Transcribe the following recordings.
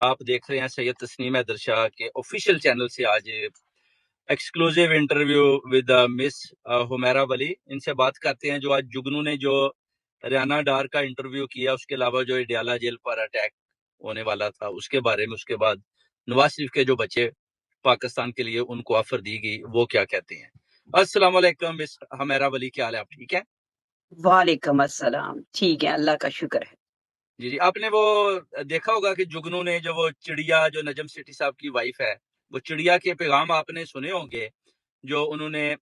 آپ دیکھ رہے ہیں سید تسنیم حیدر شاہ کے آفیشیل چینل سے آج ایکسکلوزیو انٹرویو ود مس حمیرہ ولی. ان سے بات کرتے ہیں جو آج جگنو نے جو ریانہ ڈار کا انٹرویو کیا، اس کے علاوہ جو اڈیالہ جیل پر اٹیک ہونے والا تھا اس کے بارے میں، اس کے بعد نواز شریف کے جو بچے پاکستان کے لیے ان کو آفر دی گئی وہ کیا کہتے ہیں. السلام علیکم مس حمیرہ ولی، کیا حال ہے؟ آپ ٹھیک ہیں؟ وعلیکم السلام، ٹھیک ہے، اللہ کا شکر ہے۔ جی آپ نے وہ دیکھا ہوگا کہ جگنو نے جو وہ چڑیا جو نجم سیٹھی صاحب کی وائف ہے، وہ چڑیا کے پیغام آپ نے سنے ہوں گے جو انہوں نے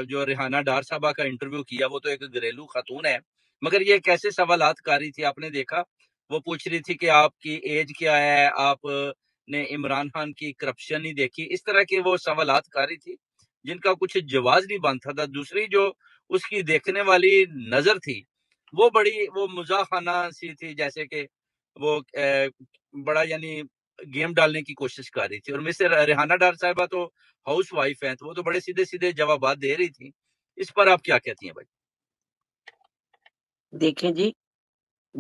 جو ریحانہ ڈار صاحبہ کا انٹرویو کیا. وہ تو ایک گھریلو خاتون ہے، مگر یہ کیسے سوالات کر رہی تھی آپ نے دیکھا. وہ پوچھ رہی تھی کہ آپ کی ایج کیا ہے، آپ نے عمران خان کی کرپشن نہیں دیکھی، اس طرح کے وہ سوالات کر رہی تھی جن کا کچھ جواز نہیں بنتا تھا. دوسری جو اس کی دیکھنے والی نظر تھی وہ بڑی وہ مزاحانہ سی تھی، جیسے کہ وہ بڑا یعنی گیم ڈالنے کی کوشش کر رہی تھی. اور مسٹر ریحانہ ڈار صاحبہ تو ہاؤس وائف ہیں، تو وہ تو بڑے سیدھے سیدھے جوابات دے رہی تھی. اس پر آپ کیا کہتی ہیں بھائی؟ دیکھیں جی،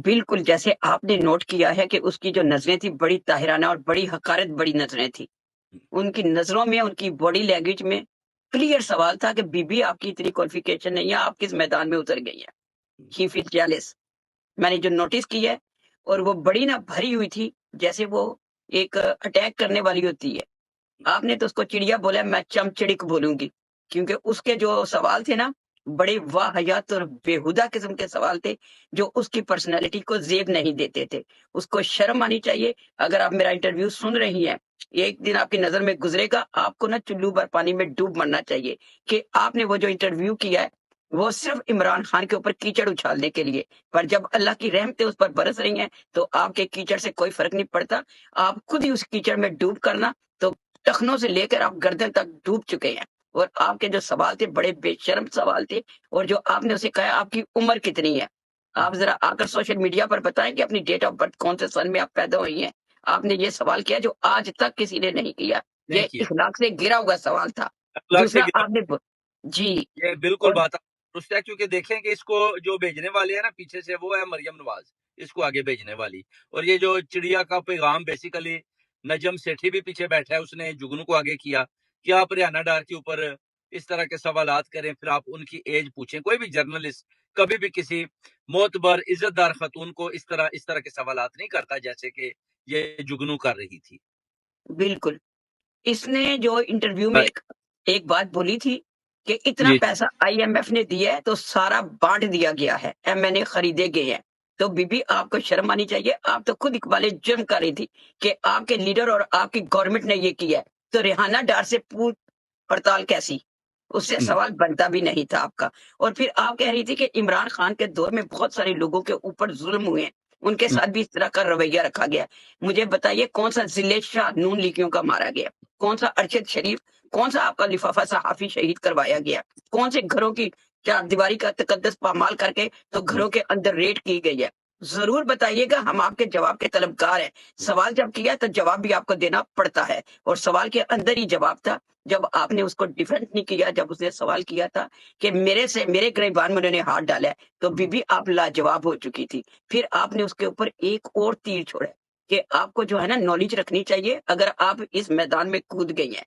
بالکل جیسے آپ نے نوٹ کیا ہے کہ اس کی جو نظریں تھی بڑی طاہرانہ اور بڑی حقارت بڑی نظریں تھی. ان کی نظروں میں، ان کی باڈی لینگویج میں کلیئر سوال تھا کہ بی بی آپ کی اتنی کوالیفیکیشن نہیں ہے، آپ کس میدان میں اتر گئی ہیں. ہی فیل جیلس. میں نے جو نوٹس کی ہے، اور وہ بڑی نہ بھری ہوئی تھی، جیسے وہ ایک اٹیک کرنے والی ہوتی ہے. آپ نے تو اس کو چڑیا بولا، میں چمچڑک بولوں گی، کیونکہ اس کے جو سوال تھے نا بڑے واہیات اور بےہودہ قسم کے سوال تھے جو اس کی پرسنالٹی کو زیب نہیں دیتے تھے. اس کو شرم آنی چاہیے. اگر آپ میرا انٹرویو سن رہی ہیں، ایک دن آپ کی نظر میں گزرے گا، آپ کو نا چلو بھر پانی میں ڈوب مرنا چاہیے کہ آپ نے وہ جو انٹرویو کیا ہے وہ صرف عمران خان کے اوپر کیچڑ اچھالنے کے لیے، پر جب اللہ کی رحمتیں اس پر برس رہی ہیں تو آپ کے کیچڑ سے کوئی فرق نہیں پڑتا. آپ خود ہی اس کیچڑ میں ڈوب کرنا، تو ٹخنوں سے لے کر آپ گردن تک ڈوب چکے ہیں. اور آپ کے جو سوال تھے بڑے بے شرم سوال تھے. اور جو آپ نے اسے کہا آپ کی عمر کتنی ہے، آپ ذرا آ کر سوشل میڈیا پر بتائیں کہ اپنی ڈیٹ آف برتھ کون سے سن میں آپ پیدا ہوئی ہیں. آپ نے یہ سوال کیا جو آج تک کسی نے نہیں کیا. نہیں یہ کیا، اخلاق سے گرا ہوا سوال تھا. اخلاق سے دوسرا گرا. آپ نے جی. یہ بالکل اور بات درست ہے، کیونکہ دیکھیں کہ اس کو جو بھیجنے والے ہیں نا پیچھے سے، وہ ہے مریم نواز، اس کو آگے بھیجنے والی. اور یہ جو چڑیا کا پیغام بیسیکلی نجم سیٹھی بھی پیچھے بیٹھا ہے، اس نے جگنو کو آگے کیا کہ آپ ریحانہ ڈار کے اوپر اس طرح کے سوالات کریں، پھر آپ ان کی ایج پوچھیں. کوئی بھی جرنلسٹ کبھی بھی کسی معتبر عزت دار خاتون کو اس طرح کے سوالات نہیں کرتا جیسے کہ یہ جگنو کر رہی تھی. بالکل اس نے جو انٹرویو میں ایک بات بولی تھی کہ اتنا جی پیسہ آئی ایم ایف نے دیا ہے تو سارا بانٹ دیا گیا ہے، ایم این اے خریدے گئے ہیں. تو بی بی آپ کو شرم آنی چاہیے. آپ تو خود اقبال جرم کر رہی تھی کہ آپ کے لیڈر اور آپ کی گورنمنٹ نے یہ کیا ہے، تو ریحانہ ڈار سے پوچھ پڑتال کیسی؟ اس سے سوال بنتا بھی نہیں تھا آپ کا. اور پھر آپ کہہ رہی تھی کہ عمران خان کے دور میں بہت سارے لوگوں کے اوپر ظلم ہوئے ہیں، ان کے ساتھ بھی اس طرح کا رویہ رکھا گیا. مجھے بتائیے کون سا ضلع شاہ نون لیگیوں کا مارا گیا، کون سا ارشد شریف، کون سا آپ کا لفافہ صحافی شہید کروایا گیا، کون سے گھروں کی چار دیواری کا تقدس پامال کر کے تو گھروں کے اندر ریڈ کی گئی ہے. ضرور بتائیے گا، ہم آپ کے جواب کے طلبگار ہیں. سوال جب کیا تو جواب بھی آپ کو دینا پڑتا ہے، اور سوال کے اندر ہی جواب تھا. جب آپ نے اس کو ڈیفینڈ نہیں کیا، جب اس نے سوال کیا تھا کہ میرے گریبان میں انہوں نے ہاتھ ڈالا ہے، تو بی بی آپ لاجواب ہو چکی تھی. پھر آپ نے اس کے اوپر ایک اور تیر چھوڑا کہ آپ کو جو ہے نا نالج رکھنی چاہیے. اگر آپ اس میدان میں کود گئی ہیں،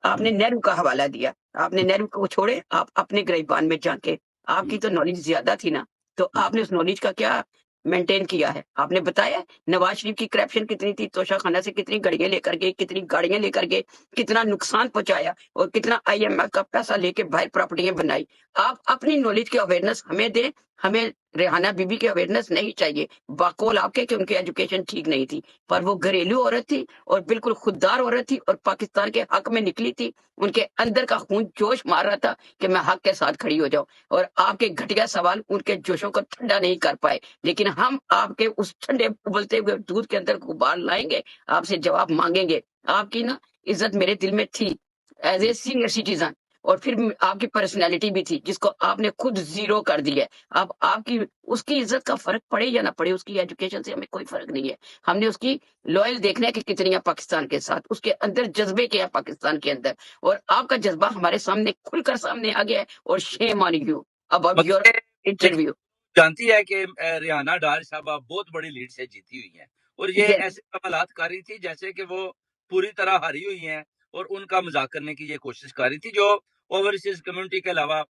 آپ نے نہرو کا حوالہ دیا، آپ نے نہرو کو چھوڑے، آپ اپنے گریبان میں جھانکے. آپ کی تو نالج زیادہ تھی نا، تو آپ نے اس نالج کا کیا مینٹین کیا ہے؟ آپ نے بتایا نواز شریف کی کرپشن کتنی تھی، توشہ خانہ سے کتنی گڑیاں لے کر گئے، کتنی گاڑیاں لے کر گئے، کتنا نقصان پہنچایا، اور کتنا آئی ایم ایف کا پیسہ لے کے باہر پراپرٹیاں بنائی. آپ اپنی نالج کی اویئرنس ہمیں دیں. ہمیں ریحانہ بی بی کی اویئرنس نہیں چاہیے. باقول آپ کے کہ ان کی ایجوکیشن ٹھیک نہیں تھی، پر وہ گھریلو عورت تھی اور بالکل خوددار عورت تھی، اور پاکستان کے حق میں نکلی تھی. ان کے اندر کا خون جوش مار رہا تھا کہ میں حق کے ساتھ کھڑی ہو جاؤں. اور آپ کے گھٹیا سوال ان کے جوشوں کو ٹھنڈا نہیں کر پائے. لیکن ہم آپ کے اس ٹھنڈے ابلتے ہوئے دودھ کے اندر غبار لائیں گے، آپ سے جواب مانگیں گے. آپ کی نا عزت میرے دل میں تھی ایز اے سینئر سٹیزن، اور پھر آپ کی پرسنالٹی بھی تھی جس کو آپ نے خود زیرو کر دی ہے. اب آپ کی اس کی عزت کا فرق پڑے یا نہ پڑے، اس کی ایجوکیشن سے ہمیں کوئی فرق نہیں ہے. ہم نے اس کی لوئل دیکھنا ہے کہ کتنی ہے پاکستان کے ساتھ، اس کے اندر جذبے کے ہیں پاکستان کے اندر. اور آپ کا جذبہ ہمارے سامنے کھل کر سامنے آ گیا ہے، اور شیم آن یو اباؤٹ یور مگر انٹرویو. جانتی ہے کہ ریحانہ ڈار صاحبہ بہت بڑی لیڈ سے جیتی ہوئی ہیں. اور یہ Yes. ایسے سوالات کر رہی تھی جیسے کہ وہ پوری طرح ہاری ہوئی ہیں اور ان کا مذاق کرنے کی یہ کوشش کر رہی تھی، جو اوورسیز کمیونٹی کے علاوہ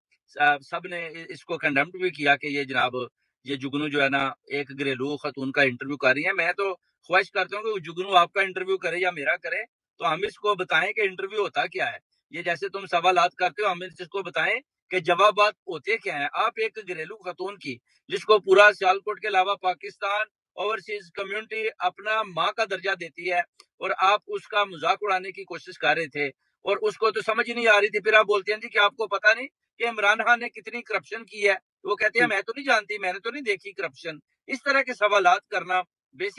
سب نے اس کو کنڈمٹ بھی کیا کہ یہ جناب یہ جگنو جو ہے نا ایک گھریلو خاتون کا انٹرویو کر رہی ہیں۔ میں تو خواہش کرتا ہوں کہ جگنو آپ کا انٹرویو کرے یا میرا کرے تو ہم اس کو بتائیں کہ انٹرویو ہوتا کیا ہے۔ یہ جیسے تم سوالات کرتے ہو ہم اس کو بتائیں کہ جوابات ہوتے کیا ہیں۔ آپ ایک گھریلو خاتون کی جس کو پورا سیالکوٹ کے علاوہ پاکستان اوورسیز کمیونٹی اپنا ماں کا درجہ دیتی ہے اور آپ اس کا مذاق اڑانے کی کوشش کر رہے تھے اور اس کو تو سمجھ ہی نہیں آ رہی تھی۔ پھر آپ بولتے ہیں جی کہ آپ کو پتہ نہیں کہ عمران خان نے کتنی کرپشن کی ہے، وہ کہتے ہیں میں تو نہیں جانتی، میں نے تو نہیں دیکھی کرپشن۔ اس طرح کے سوالات کرنا بیسک